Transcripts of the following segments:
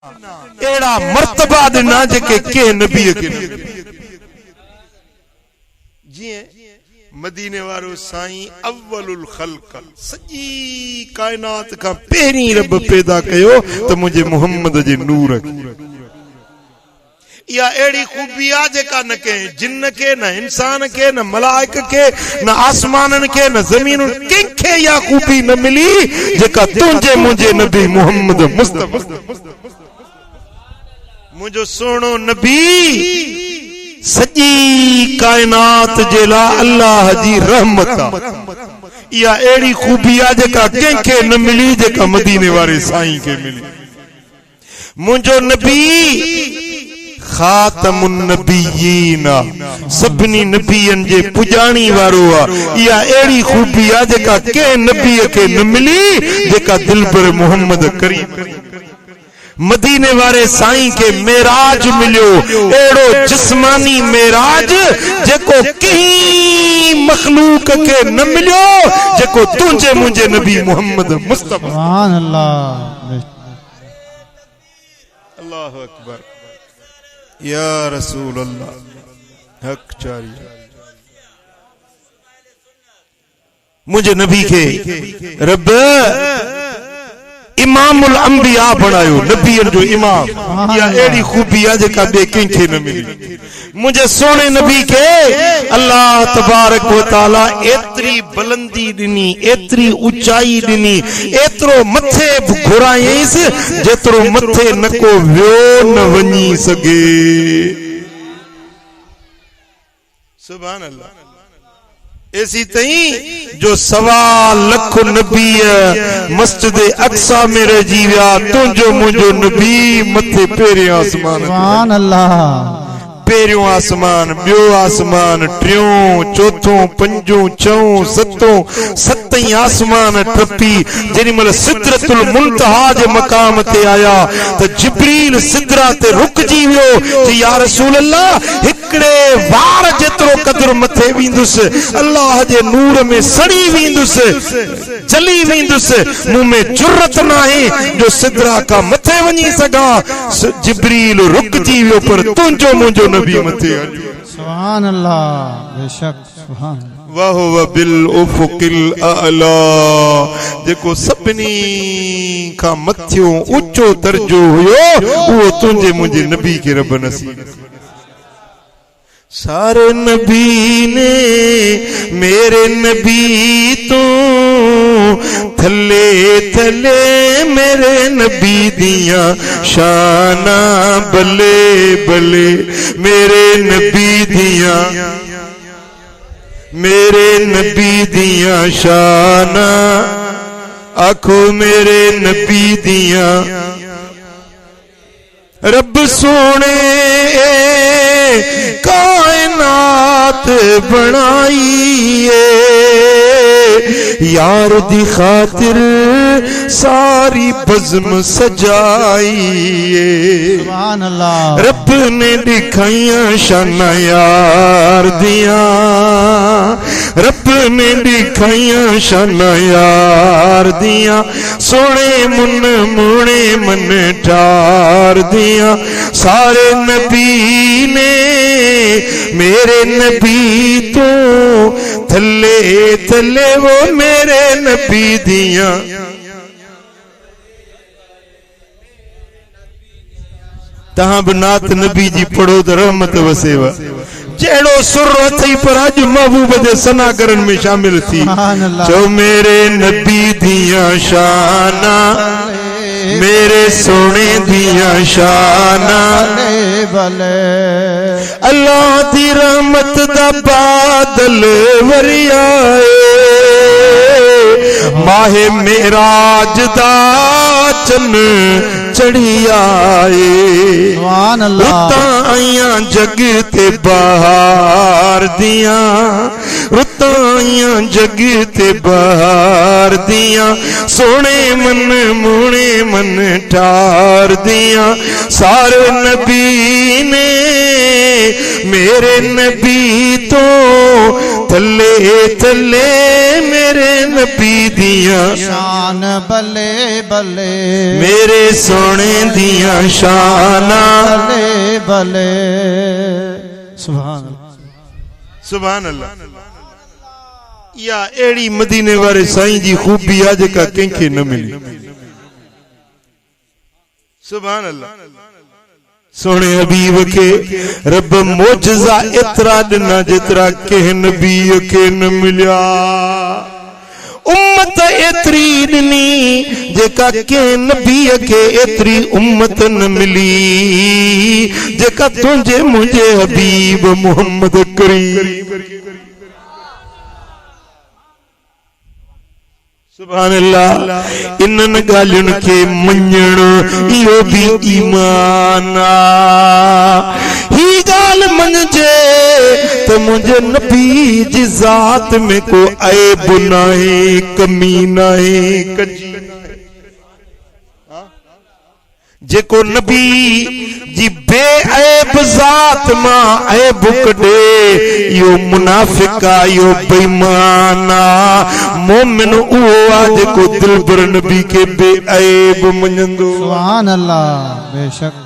एड़ा मर्तबा दिना जेके के नबी के जी मदीने वारो साईं अव्वलुल खल्क सजी कायनात का पहरी रब पैदा कयो तो मुझे मोहम्मद जे नूर या एड़ी खूबी आ जेका न के जिन्न के न इंसान के न मलाइक के न आसमानन के न जमीन के या खूबी न मिली जेका तुझे मुझे नबी मोहम्मद मुस्तफा मुझो सोनो नबी सजी कायनात जेला अल्लाह जी रहमत या एड़ी खूबी आ जेका के न मिली जेका मदीने वारे साईं के मिली मुझो नबी खातमुन नबियीन सभनी नबियन जे पुजाणी वारो आ या एड़ी खूबी आ जेका के नबी के न मिली जेका दिलबर मोहम्मद करीम मदीने वारे साईं के मेराज मिलियो एड़ो जिस्मानी मेराज जेको कहीं मखलूक के न मिलियो जेको तुझे मुझे नबी मोहम्मद मुस्तफा सुभान अल्लाह अल्लाहु अकबर या रसूल अल्लाह हक चारी मुझे नबी के रब इमामुल अंबिया बनायो नबियन जो इमाम या एड़ी खूबी आ जेका बे कंखे न मिली मुझे सोने नबी के अल्लाह तबारक व तआला एतरी बुलंदी दिनी एतरी ऊंचाई दिनी एतरो मथे घुराईस जेतरो मथे नको व्यो न वनी सके सुभान अल्लाह ऐसी तई जो 1.25 लाख नबी मस्जिद अक्सा में रजी विया तुझो मुझो नबी मथे पेरे आसमान सुभान अल्लाह पेरियों आसमान बियो आसमान टियों चौथों पंजों छहों सतों सतई आसमान टपी जेनी मल सिदरतुल मुंतहा जे मकाम ते आया तो जिब्रील सिदरा ते रुक जी वियो कि या रसूल अल्लाह हिकड़े वार जेतरो कदर मथे विंदुस अल्लाह जे नूर में सड़ी विंदुस जली विंदुस मुंह में जुर्रत नाही जो सिदरा का मथे वनी सगा जिब्रील रुक जी वियो पर तुझो मुझो नबी मथे सुभान अल्लाह बेशक सुभान वाह व बिल उफुकिल आला जेको सभनी का मथियो ऊंचो दर्जो हुयो वो तुझे मुझे नबी के रब नसीब सारे नबी ने मेरे नबी तो थले थले मेरे नबी दिया शाना बले बले मेरे नबी दिया शाना आखो मेरे नबी दिया रब सोने कायनात बनाई यार दी खातिर सारी बज़्म सजाई सुभान अल्लाह रब ने दिखाइया शाना यार दिया रब ने दिखाइया शाना यार दिया सोने मुन मुने मन ठार दिया सारे नबी ने मेरे नबी तो थले थले वो मेरे नबी दिया तहां बनात नबी जी पढ़ो तो रहमत वसेवा जेड़ो सुर थई पर अज महबूब दे सनागरन में शामिल थी जो मेरे नबी दिया शाना मेरे सोने दिया शाना अल्लाह दी रहमत दा बादल वरियाए माहे मेराज दा चन चढ़ी आए रुतां आइयां जग ते बहार दियां रुतां आइया जग ते बाहर दिया सोने मन मोने मन ठार दिया सारे नबी ने मेरे नबी तो थले थले मेरे नबी दिया शान बले बले मेरे सोने दिया शाना बले बले सुभान सुभान अल्लाह या एड़ी मदीने वाले साईं जी खूबी आज का कंखे न मिली सुभान अल्लाह सोने हबीब के रब मोजजा इतरा दिना जितरा के नबी के न मिलिया उम्मत एतरी दिनी जेका के नबी के एतरी उम्मत न मिली जेका तुझे मुझे हबीब मोहम्मद करीम सुभान अल्लाह इन्हन गालियुन के मञण इहो भी ईमान ही गाल मञजे तो मुझे नबी जी जात में को ऐब नाहे कमी नाहे कजी जेको नबी जी बेऐब जात मां ऐब कढे यो मुनाफिका यो बेईमाना मोमिन उहो आ जेको दिलबर नबी के बेऐब मञंदो सुभान अल्लाह बेशक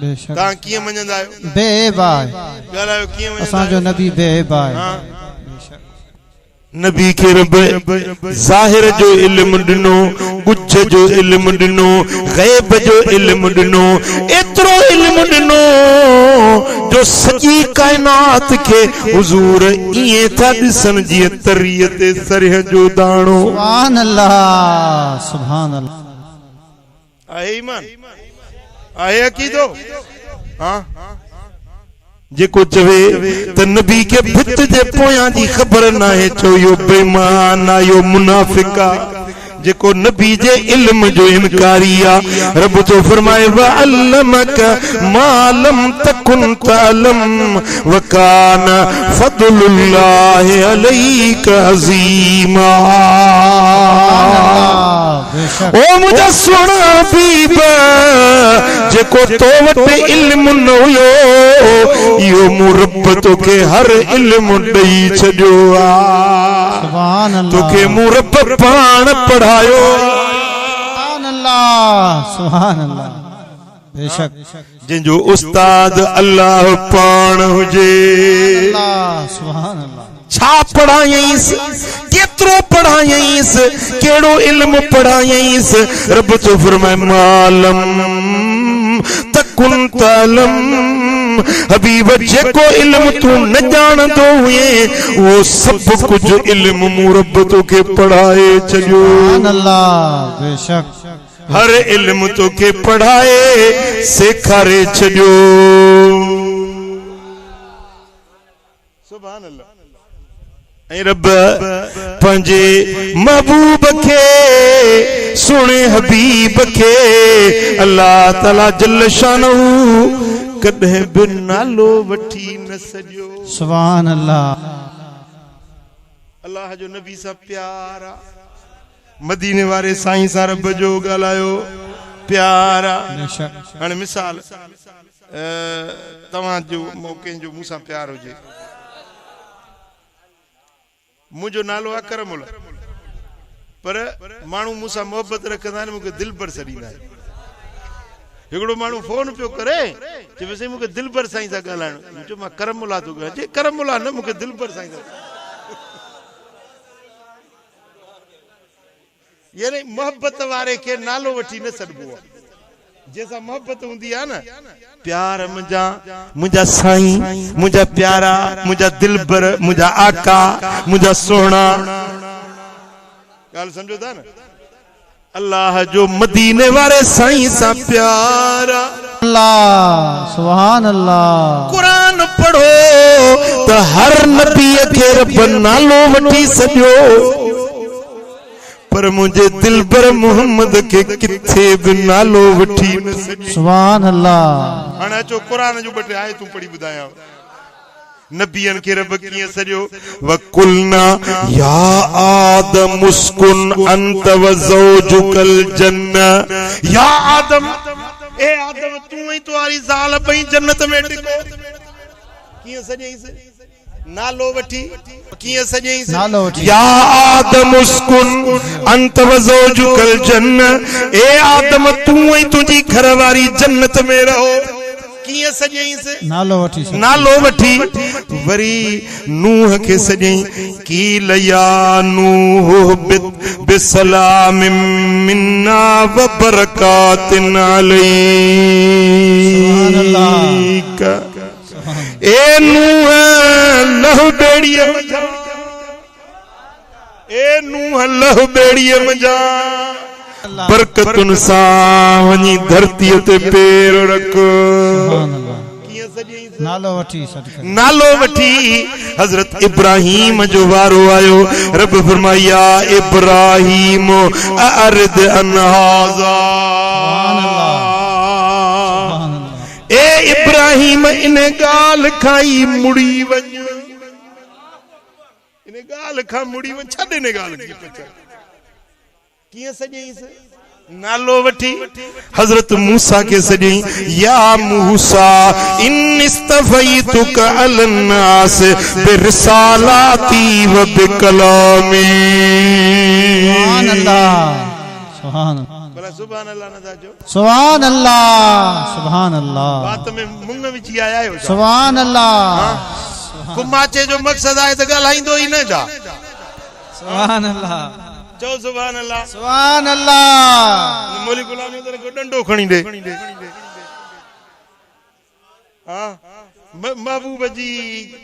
बेशक ता कीअं मञंदा आहियो बेबाय ॻाल्हायो कीअं मञंदा असां जो नबी बेबाय नबी के रब ज़ाहिर जो इल्म दिनो गुच्छ जो इल्म दिनो गैब जो इल्म दिनो एतरो इल्म दिनो जो सॼी कायनात के हुजूर इए था दिसन जी तरियत सरह जो दाणो सुभान अल्लाह सुभान अल्लाह आहे ईमान आहे अकीदो हां जेको चवे त नबी के भित जे पोयां जी खबर ना है छो यो बेईमान ना यो मुनाफिका जेको नबी जे इल्म जो इनकारिया रब तो फरमाए व अल्लमक मा लम तकुन तअलम व कान फदलुल्लाहि अलैका अजीमा ओ मुझे सुन हबीब जेको तो वटे इल्म न हुयो यो मुरब तोखे हर इल्म ॾेई छॾियो आ सुभान अल्लाह तोखे मुरब पाण पढ़ायो सुभान अल्लाह सुभान अल्लाह बेशक जिंजो उस्ताद अल्लाह पाण हुजे अल्लाह सुभान अल्लाह छा पढ़ायईस केतरो पढ़ायईस केड़ो इल्म पढ़ायईस रब तो फरमाए मालम तकुन तलम हबीब जेको इल्म तू न जानदो हुए वो सब कुछ इल्म मुरब तो के पढ़ाए छॾियो सुभान अल्लाह बेशक हर इल्म तो के पढ़ाए सेखारे छॾियो सुभान अल्लाह ऐं रब पंहिंजे महबूब के सुणे हबीब के अल्लाह ताला जल शानहू कॾहिं बि नालो वठी न सॼियो सुभान अल्लाह अल्लाह जो नबी सां प्यार आ मदीने वारे साईं सां रब जो ॻाल्हायो प्यार आ बेशक हाणे मिसाल तव्हां जो कंहिंजो मूंसां प्यार हुजे मुझो नालो आहे करमुल पर माण्हू मूंसां मोहब्बत रखंदा आहिनि मूंखे दिल भर छॾींदा आहिनि हिकिड़ो माण्हू फोन पियो करे चए साईं मूंखे दिल भर साईं सां ॻाल्हाइणो चयो मां करमुला थो ॻाल्हायां चए करमुला न मूंखे दिल भर साईं सां यानी मोहब्बत वारे खे नालो वठी न सॾिबो आहे जैसा मोहब्बत हुंदी है ना प्यार मुझा साईं मुझा प्यारा मुझा दिलबर मुझा आका मुझा सोना गाल समझो था ना अल्लाह जो मदीने वाले साईं सा प्यारा अल्लाह सुभान अल्लाह कुरान पढ़ो तो हर नबी के रब नालो वठी सॼो पर मुझे दिलबर मोहम्मद के किथे भी नालो वठी सुभान अल्लाह हाणे अचो कुरान जो बटे आए तू पढ़ी बुधाया नबियन के रब कीअं सॼो वकुलना या आदम उस्कुन अंत व ज़ौजुकल जन्ना या आदम ए आदम तू ही तुम्हारी ज़ाल पई जन्नत में टिको कीअं सॼईंसि नालो वठी कीअं सॼईंसि नालो वठी या आदम उस्कुन अंत व ज़ौजुकल जन्ना ए आदम तू ही तुझी घरवारी जन्नत में रहो कीअं सॼईंसि नालो वठी वरी नूह के सॼई कील या नूह बिसलाम मिन्ना व बरकातिन अलैका ए नूह लहु बेड़ीअ मजा ए नूह लहु बेड़ीअ मजा बरकतुन सां वञी धरतीअ ते पेर रख नालो वठी हजरत इब्राहिम जो वारो आयो रब फरमाया इब्राहिम अरद अन हाज़ा ए इब्राहिम इन गाल खाई मुड़ी वञ इन गाल खां मुड़ी वञ छॾ इन गाल कीअं सॼईंसि नालो वठी हजरत मूसा के सॼई या मूसा इन इस्तफ़ैतुक अलन नास बिरसालाती व बिकलामी सुभान अल्लाह सुभान अल्लाह न जो सुभान अल्लाह बात में मुंग विची आया हो सुभान अल्लाह कुमाचे जो मकसद आहे त ॻाल्हाईंदो ई न जा सुभान अल्लाह चो सुभान अल्लाह मौली गुलाम ने तेरे को डंडो खणी दे हां महबूब जी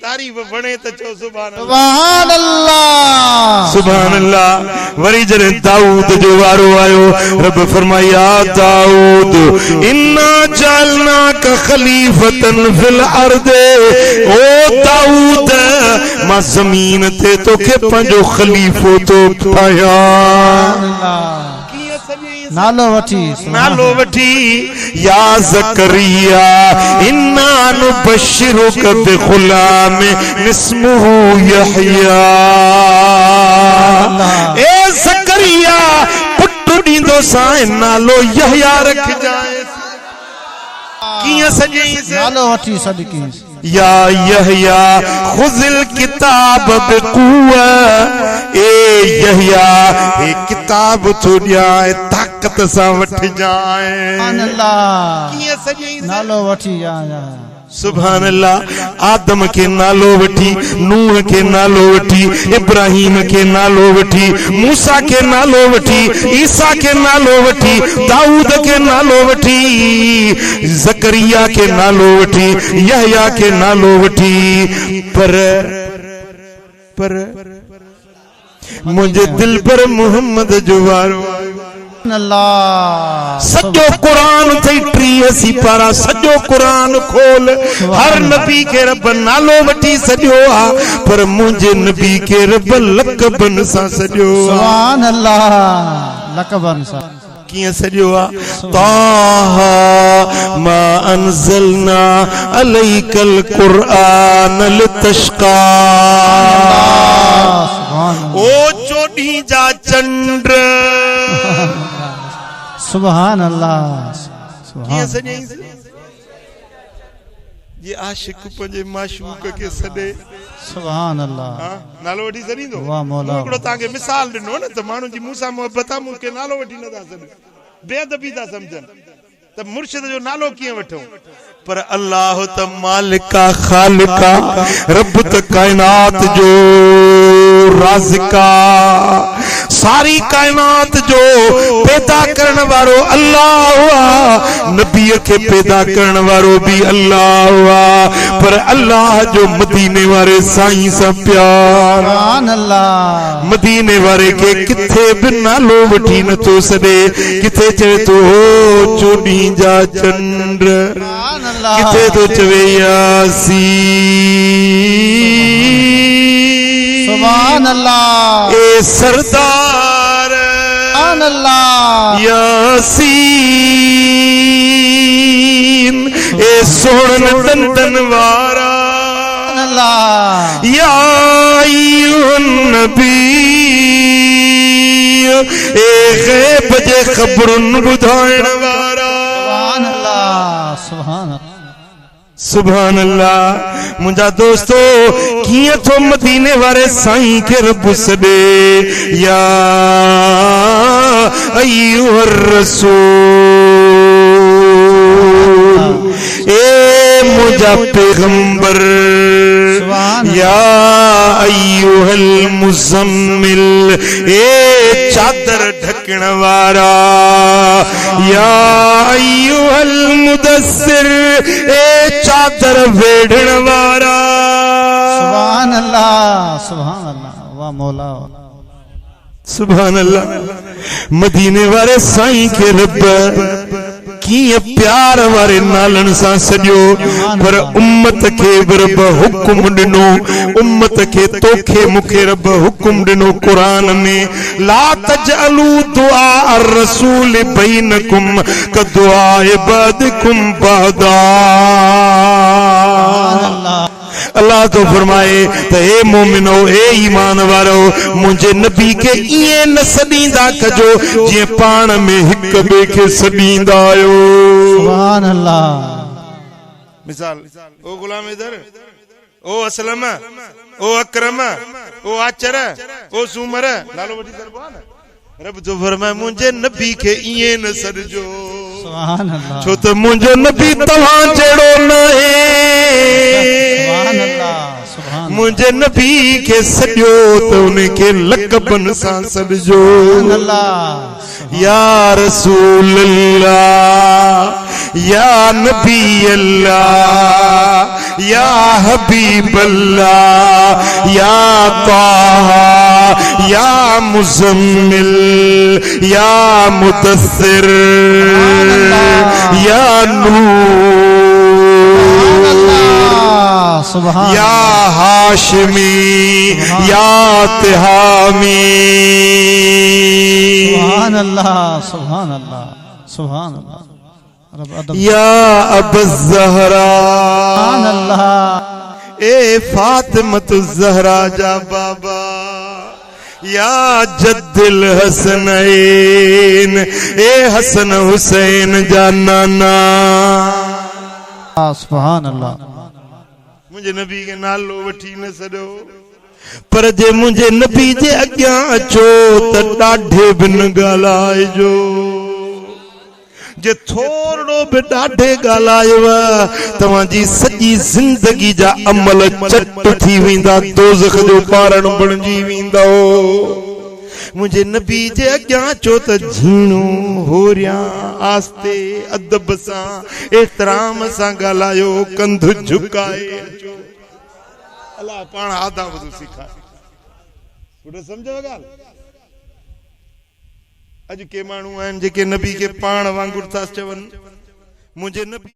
तारीफ वणे त चो सुभान अल्लाह वरी जरे दाऊद जो वारो आयो रब फरमाया दाऊद इन्ना जअलनाका खलीफतन फिल अर्द ओ दाऊद मां ज़मीन ते तोखे पंहिंजो खलीफो तो ठाहिया नालो वठी या ज़करिया इन्ना नुबश्शिरुका बिग़ुलाम इस्मुहु यहया ए ज़करिया पुट ॾींदो सां नालो यहया रख जाए कीअं सॼईंसि नालो वठी सॾकी या यहया खुज़िल किताब बिक़ुव्वा ए यहया ए किताब तो ॾियाए ताक़त सां वठ जाए सुभान अल्लाह कीअं सॼईंसि नालो वठी या सुभान अल्लाह आदम के नालो वठी नूह के नालो वठी इब्राहिम के नालो वठी मूसा के नालो वठी ईसा के नालो वठी दाऊद के नालो वठी ज़करिया के नालो वठी यहया के नालो वठी पर मुझे दिल पर मोहम्मद जो वारो अल्लाह सजो कुरान थई 83 पारा सजो कुरान खोल हर नबी के रब नालो वठी सजो आ पर मुझे नबी के रब लक़बन सा सजो सुभान अल्लाह लक़बन सा कीअं सजो आ ताहा मा अनज़लना अलैकल कुरआन लितशक़ा ओ चोडी जा चंद्र सुभान अल्लाह ये आशिक पंजे माशूक के सदे सुभान अल्लाह नालो वठी सरींदो वाह मौला हिकड़ो ताके मिसाल दिनो न त मानु जी मूसा मोहब्बत मु के नालो वठी न दा सद बेअदबी दा समझन त मुर्शिद जो नालो कीअं वठो पर अल्लाह त मालिका खालिका रब त कायनात जो राज़िका सारी कायनात जो पैदा करण वारो अल्लाह नबी के पैदा करण वारो भी अल्लाह पर अल्लाह जो मदीने वाले साईं सा प्यार सुभान अल्लाह मदीने वाले के किथे भी नालो वठी न तो सदे किथे चवे तो चोडी जा चंद्र किथे तो चवे यासी सुभान अल्लाह ए सरदार सुभान अल्लाह यासीन ए सोहन दंदन वारा अल्लाह या अय्युहन नबी ए गैब जे खबरुन बुधाइण वारा सुभान अल्लाह सुभान अल्लाह सुभान अल्लाह। मुंजा दोस्तो किए तो मदीने वारे साईं के रब सदे या अय्युहर रसूल ए मुंजा पैगंबर या अय्युहल मुज़म्मिल ए चादर ढकण वारा या अय्युहल मुदस्सिर ए चादर वेढ़ण वारा सुभान अल्लाह वाह मौला सुभान अल्लाह। मदीने वारे साईं के रब किए प्यार वारे नालन सा सजो पर उम्मत के रब हुक्म दिनो उम्मत के तोखे मुखे रब हुक्म दिनो कुरान में ला तजअलू दुआ ar-रसूल बैनकुम कदुआ इबादकुम बदा। अल्लाह तो फरमाए तो ए मोमिनो ए ईमान वारो मुझे नबी के इए न सदींदा कजो जे पान में हिक बे के सदींदा आयो। सुभान अल्लाह। मिसाल ओ गुलाम इधर ओ असलम ओ अकरम ओ आचर ओ सुमर लालो वठी दरबार रब जो फरमाए मुझे नबी के इए न सदजो सुभान अल्लाह छो तो मुझे नबी तवा जेड़ो न है सुभान अल्लाह सुभान मुझे नबी के सजो तो उनके लकबन सा सजो अल्लाह या रसूल अल्लाह या नबी अल्लाह या हबीब अल्लाह या ताहा या मुज़म्मिल या मुदस्सिर या नूर सुभान या हाशिमी या तिहामी सुभान अल्लाह सुभान अल्लाह सुभान अल्लाह रब अदब या अबज़हरा सुभान अल्लाह ए फातिमत ज़हरा जा बाबा या जद्दिल हसनैन ए हसन हुसैन जा नाना सुभान अल्लाह। मुझे नबी के नालो वठी न सॾो पर जे मुझे नबी जे अॻियां अचो त ॾाढे बि न ॻाल्हाइजो जे थोरो बि ॾाढे ॻाल्हायव तव्हांजी सॼी ज़िंदगी जा अमल चट थी वेंदा दोज़ख जो ॿारण बणिजी वेंदो। मुझे नबी जे अॻियां अचो त झीणो होरियां आस्ते अदब सां एतराम सां ॻाल्हायो कंध झुकाए अचो। अल्लाह पाण आदाब थो सिखाए पुट सम्झो ॻाल्हि। अॼु के माण्हू आहिनि जेके नबी के पाण वांगुरु था चवनि मुंहिंजे नबी